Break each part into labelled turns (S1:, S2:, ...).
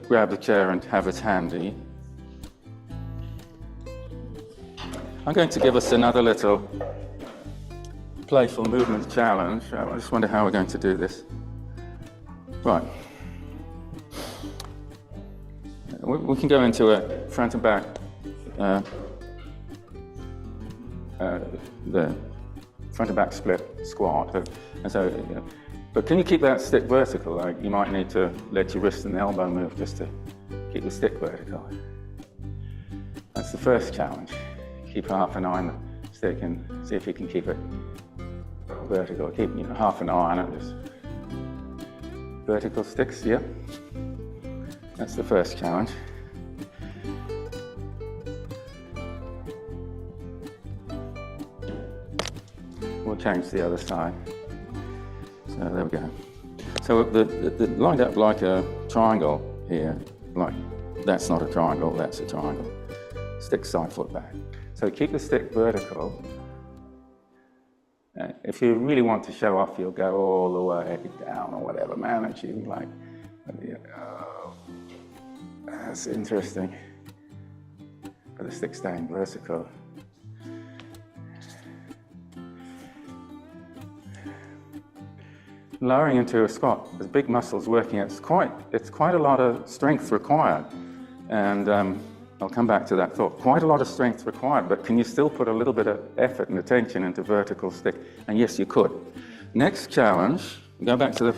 S1: grab the chair and have it handy. I'm going to give us another little playful movement challenge. I just wonder how we're going to do this. Right. We can go into a front and back, the front and back split squat. And so, but can you keep that stick vertical? Like you might need to let your wrist and elbow move just to keep the stick vertical. That's the first challenge. Keep half an eye on the stick and see if you can keep it vertical. Keep half an eye on it. Just vertical sticks, yeah. That's the first challenge. We'll change the other side. So there we go. So the lined up like a triangle here, like that's not a triangle, that's a triangle. Stick side foot back. So keep the stick vertical. If you really want to show off, you'll go all the way down or whatever, manage you like. Oh, that's interesting. But the stick staying vertical. Lowering into a squat, there's big muscles working. It's quite a lot of strength required, and I'll come back to that thought. Quite a lot of strength required, but can you still put a little bit of effort and attention into vertical stick? And yes, you could. Next challenge, go back to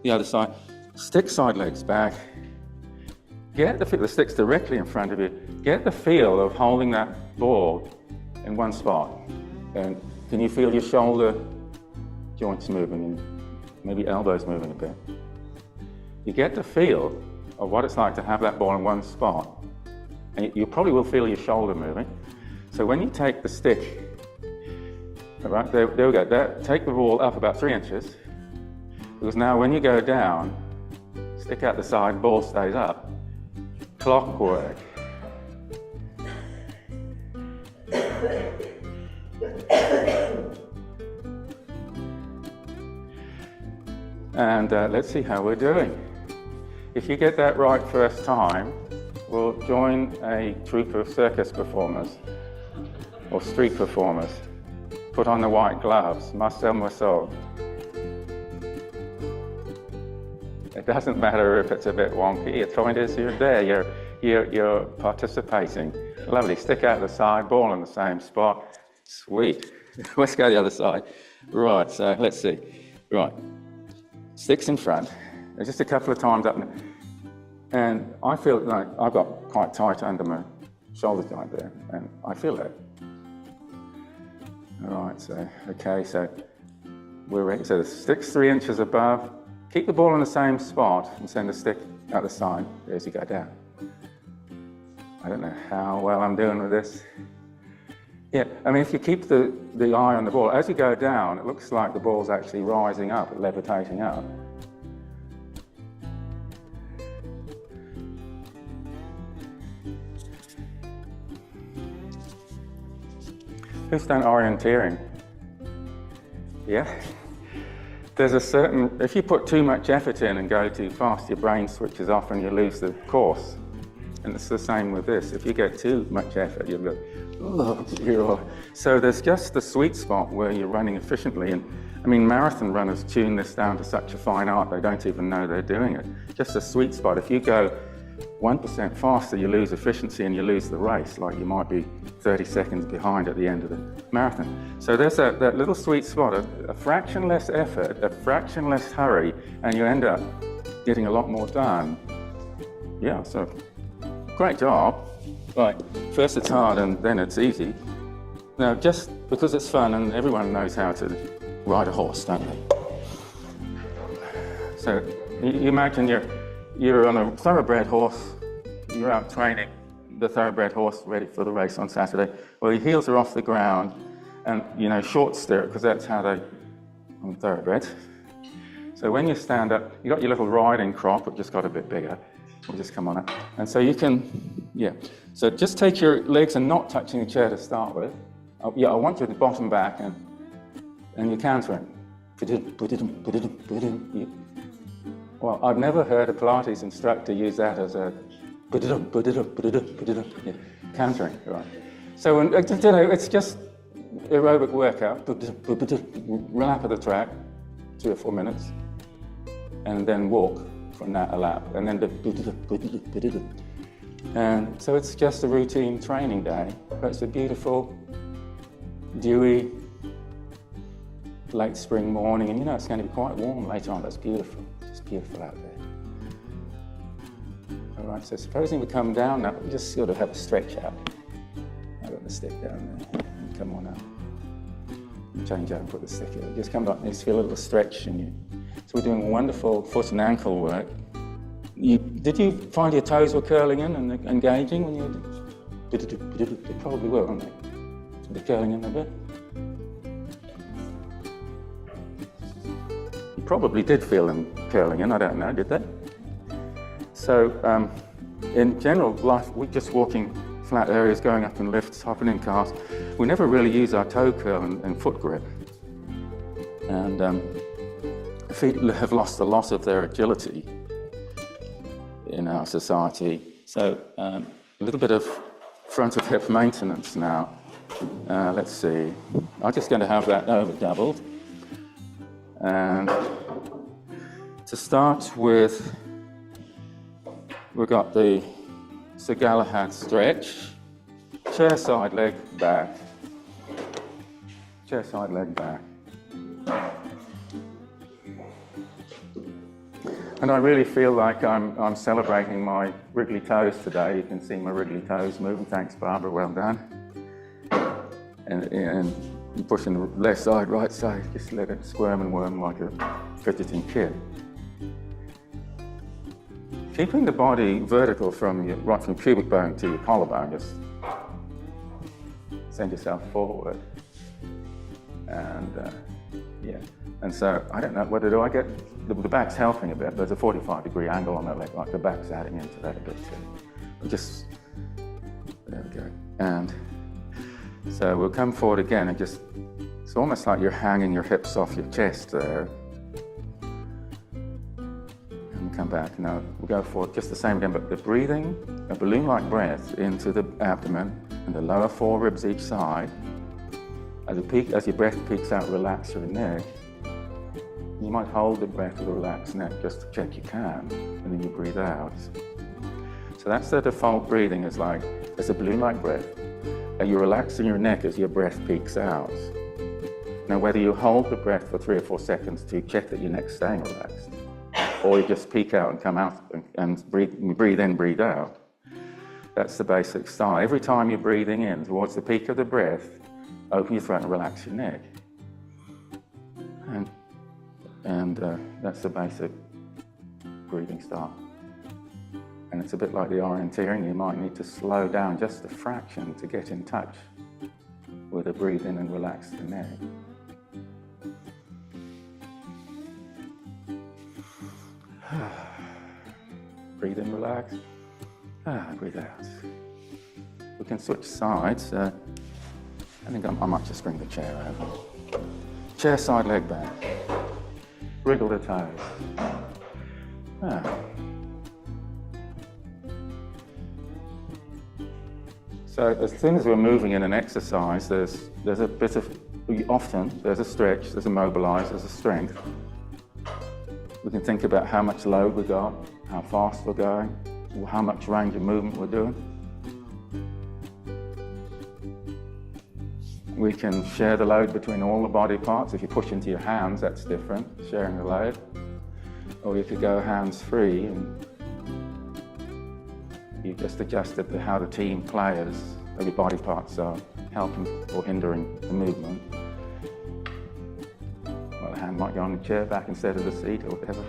S1: the other side. Stick side legs back. Get the sticks directly in front of you. Get the feel of holding that ball in one spot. And can you feel your shoulder joints moving and maybe elbows moving a bit? You get the feel of what it's like to have that ball in one spot. And you probably will feel your shoulder moving. So when you take the stick, all right, there we go. Take the ball up about 3 inches. Because now when you go down, stick out the side, ball stays up. Clockwork. And let's see how we're doing. If you get that right first time, we'll join a troupe of circus performers or street performers. Put on the white gloves, Marcel Marceau. It doesn't matter if it's a bit wonky. The point is you're there, you're participating. Lovely, stick out the side, ball in the same spot. Sweet. Let's go the other side. Right, so let's see. Right, sticks in front. Just a couple of times up. And I feel like I've got quite tight under my shoulder joint there, and I feel that. All right, so, okay, so we're ready. So the stick's 3 inches above. Keep the ball in the same spot and send the stick out the side as you go down. I don't know how well I'm doing with this. Yeah, I mean, if you keep the eye on the ball, as you go down, it looks like the ball's actually rising up, levitating up. Who's done orienteering? Yeah? There's a certain, if you put too much effort in and go too fast, your brain switches off and you lose the course. And it's the same with this. If you get too much effort, you'll go, oh, so there's just the sweet spot where you're running efficiently. And I mean, marathon runners tune this down to such a fine art, they don't even know they're doing it. Just a sweet spot. If you go 1% faster, you lose efficiency and you lose the race, like you might be 30 seconds behind at the end of the marathon. So there's that little sweet spot, a fraction less effort, a fraction less hurry, and you end up getting a lot more done. Yeah, so great job. Right, first it's hard and then it's easy. Now, just because it's fun and everyone knows how to ride a horse, don't they? So you imagine you're on a thoroughbred horse, you're out training the thoroughbred horse ready for the race on Saturday. Well, your heels are off the ground and, short stirrup, because that's how they, on thoroughbreds. So when you stand up, you got your little riding crop, it just got a bit bigger. We'll just come on up. And so you can, so just take your legs and not touching the chair to start with. I want you to bottom back and you're countering. Well, I've never heard a Pilates instructor use that as a yeah, countering, right? So it's just aerobic workout, run up the track, 3 or 4 minutes, and then walk from that a lap, and then and so it's just a routine training day, but it's a beautiful, dewy, late spring morning, and it's going to be quite warm later on. That's beautiful. It's beautiful out there. All right, so supposing we come down now, we just sort of have a stretch out. I've got the stick down there. Come on up. Change out and put the stick in. Just come up and just feel a little stretch in you. So we're doing wonderful foot and ankle work. Did you find your toes were curling in and engaging when you did? They probably were, aren't they? So they're curling in a bit. You probably did feel them curling in, I don't know, did they? So in general life, we're just walking flat areas, going up in lifts, hopping in cars. We never really use our toe curl and foot grip. And feet have lost a lot of their agility in our society. So a little bit of front of hip maintenance now. Let's see. I'm just going to have that over doubled. And to start with, we've got the Sir Galahad stretch. Chair side, leg back. Chair side, leg back. And I really feel like I'm celebrating my wriggly toes today. You can see my wriggly toes moving. Thanks, Barbara. Well done. And pushing the left side, right side. Just let it squirm and worm like a fidgeting kid. Keeping the body vertical right from pubic bone to your collarbone. Just send yourself forward. And yeah. And so, I don't know, do I get, the back's helping a bit. There's a 45-degree angle on that leg, like the back's adding into that a bit too. Just, there we go. And so we'll come forward again and just, it's almost like you're hanging your hips off your chest there. And come back. Now, we'll go forward just the same again, but the breathing, a balloon-like breath into the abdomen and the lower 4 ribs each side. As your breath peaks out, relax your neck. You might hold the breath with a relaxed neck just to check you can, and then you breathe out. So that's the default breathing, it's a balloon-like breath. And you're relaxing your neck as your breath peaks out. Now, whether you hold the breath for 3 or 4 seconds to check that your neck's staying relaxed, or you just peak out and come out and breathe in, breathe out, that's the basic style. Every time you're breathing in towards the peak of the breath, open your throat and relax your neck. And that's the basic breathing style. And it's a bit like the orienteering. You might need to slow down just a fraction to get in touch with the breathe in and relax the neck. Breathe in, relax. Breathe out. We can switch sides. I think I might just bring the chair over. Chair side, leg back. Wriggle the toes. So as soon as we're moving in an exercise, there's a bit of, often there's a stretch, there's a mobilize, there's a strength. We can think about how much load we got, how fast we're going, how much range of movement we're doing. We can share the load between all the body parts. If you push into your hands, that's different, sharing the load. Or you could go hands-free and you just adjusted to how the team players, every body parts are helping or hindering the movement. Well, the hand might go on the chair back instead of the seat or whatever.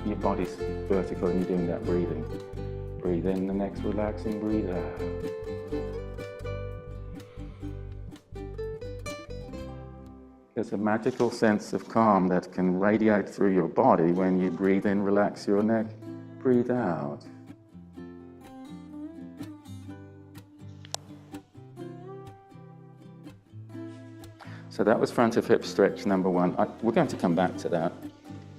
S1: Your body's vertical and you're doing that breathing. Breathe in, the next relaxing, breathe out. There's a magical sense of calm that can radiate through your body when you breathe in, relax your neck, breathe out. So that was front of hip stretch number 1. We're going to come back to that.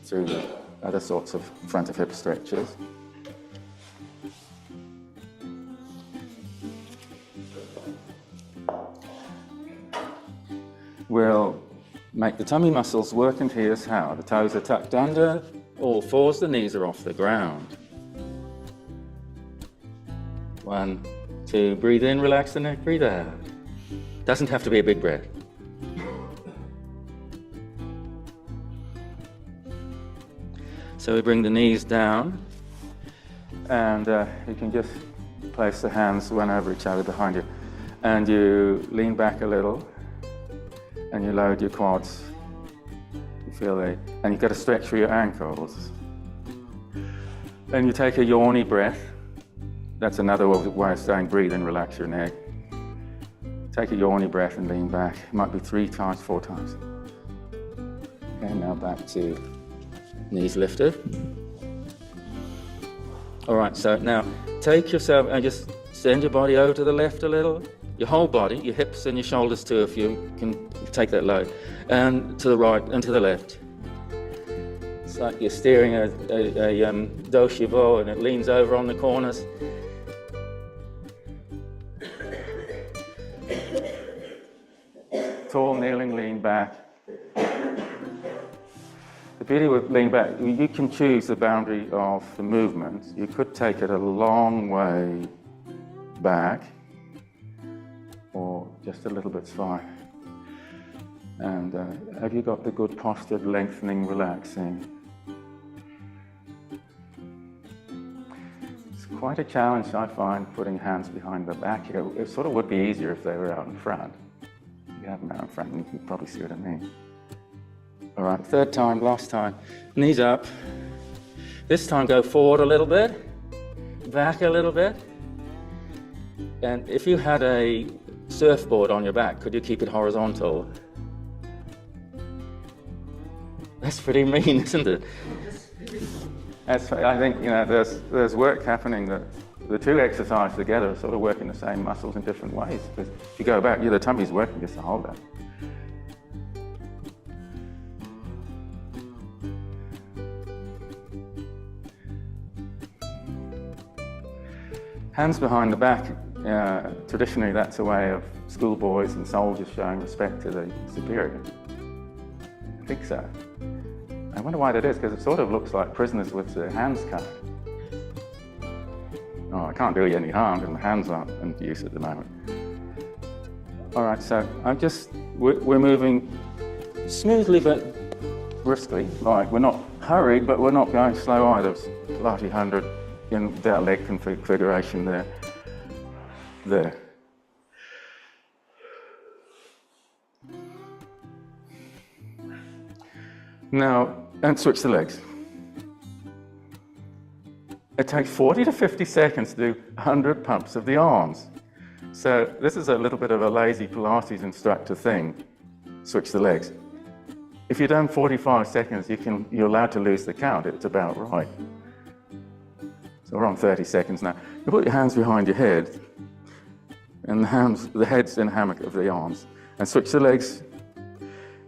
S1: through the other sorts of front of hip stretches. We'll make the tummy muscles work, and here's how. The toes are tucked under, all fours, the knees are off the ground. 1, 2, breathe in, relax the neck, breathe out. Doesn't have to be a big breath. So we bring the knees down, and you can just place the hands one over each other behind you, and you lean back a little, and you load your quads. You feel and you've got to stretch for your ankles. And you take a yawny breath. That's another way of saying breathe and relax your neck. Take a yawny breath and lean back. It might be 3 times, 4 times. Okay, now back to knees lifted. All right, so now take yourself and just send your body over to the left a little. Your whole body, your hips and your shoulders too, if you can take that load. And to the right and to the left. It's like you're steering a dos chevaux and it leans over on the corners. Tall, kneeling, lean back. The beauty with lean back, you can choose the boundary of the movement. You could take it a long way back, or just a little bit's fine. And have you got the good postured, lengthening, relaxing? It's quite a challenge, I find, putting hands behind the back here. It sort of would be easier if they were out in front. If you have them out in front, you can probably see what I mean. All right, third time, last time. Knees up. This time go forward a little bit, back a little bit. And if you had a surfboard on your back, could you keep it horizontal? That's pretty mean, isn't it? I think, there's work happening that the two exercises together are sort of working the same muscles in different ways. Because if you go back, the tummy's working just to hold that. Hands behind the back, traditionally that's a way of schoolboys and soldiers showing respect to the superior. I think so. I wonder why that is, because it sort of looks like prisoners with their hands cut. Oh, I can't do you any harm because my hands aren't in use at the moment. All right, so we're moving smoothly but briskly. Like, we're not hurried, but we're not going slow either. Pilates 100 in that leg configuration there. Now, and switch the legs. It takes 40 to 50 seconds to do 100 pumps of the arms. So this is a little bit of a lazy Pilates instructor thing. Switch the legs. If you've done 45 seconds, you're allowed to lose the count. It's about right. So we're on 30 seconds now. You put your hands behind your head, and the head's in the hammock of the arms, and switch the legs.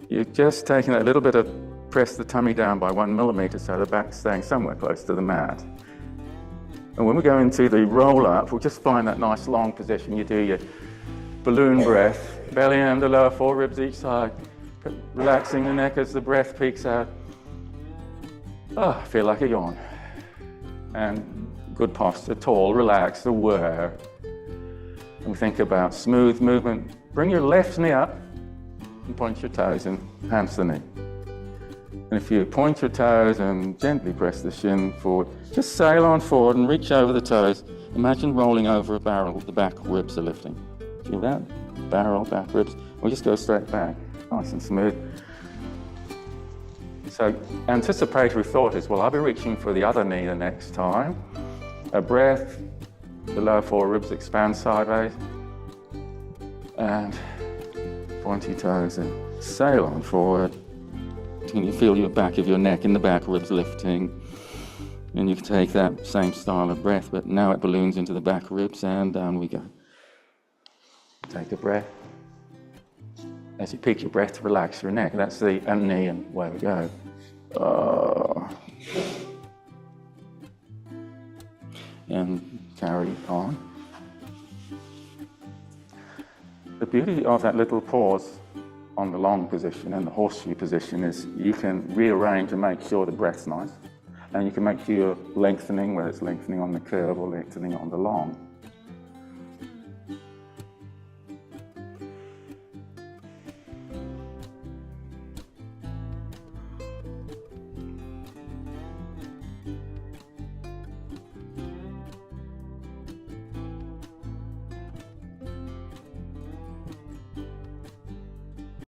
S1: You're just taking a little bit of press the tummy down by 1 millimeter so the back's staying somewhere close to the mat. And when we go into the roll-up, we'll just find that nice long position. You do your balloon breath, belly and the lower 4 ribs each side, relaxing the neck as the breath peaks out. Oh, I feel like a yawn. And good posture, tall, relaxed, aware. And we think about smooth movement. Bring your left knee up and point your toes and hands to the knee. And if you point your toes and gently press the shin forward, just sail on forward and reach over the toes. Imagine rolling over a barrel, the back ribs are lifting. Feel that? Barrel, back ribs. We'll just go straight back, nice and smooth. So anticipatory thought is, well, I'll be reaching for the other knee the next time. A breath, the lower 4 ribs expand sideways. And point your toes and sail on forward. Can you feel your back of your neck in the back ribs lifting? And you can take that same style of breath, but now it balloons into the back ribs and down we go. Take a breath. As you peak your breath, relax your neck. That's the knee and away we go. And carry on. The beauty of that little pause on the long position and the horseshoe position is you can rearrange and make sure the breath's nice, and you can make sure you're lengthening, whether it's lengthening on the curve or lengthening on the long.